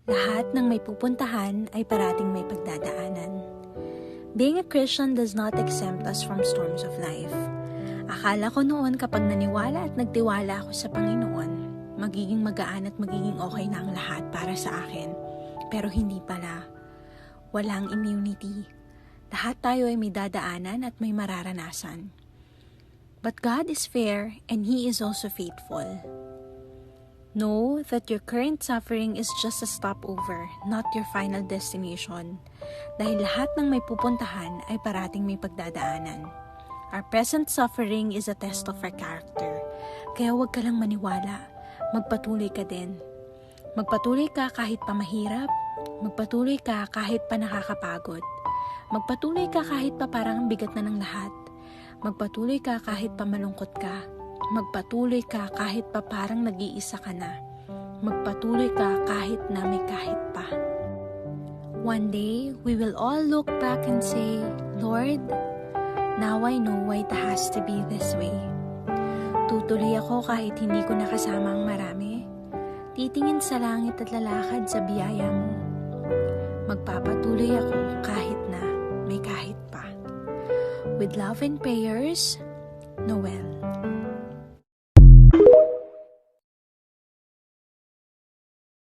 Lahat ng may pupuntahan ay parating may pagdadaanan. Being a Christian does not exempt us from storms of life. Akala ko noon kapag naniwala at nagtiwala ako sa Panginoon, magiging magaan at magiging okay na ang lahat para sa akin. Pero hindi pala. Walang immunity. Lahat tayo ay may dadaanan at may mararanasan. But God is fair and He is also faithful. Know that your current suffering is just a stopover, not your final destination. Dahil lahat ng may pupuntahan ay parating may pagdadaanan. Our present suffering is a test of our character. Kaya huwag ka lang maniwala. Magpatuloy ka din. Magpatuloy ka kahit pa mahirap. Magpatuloy ka kahit pa nakakapagod. Magpatuloy ka kahit pa parang bigat na ng lahat. Magpatuloy ka kahit pa malungkot ka. Magpatuloy ka kahit pa parang nag-iisa ka na. Magpatuloy ka kahit na may kahit pa. One day, we will all look back and say, Lord, now I know why it has to be this way. Tutuloy ako kahit hindi ko nakasama ang marami. Titingin sa langit at lalakad sa biyaya mo. Magpapatuloy ako kahit na may kahit pa. With love and prayers, Noel.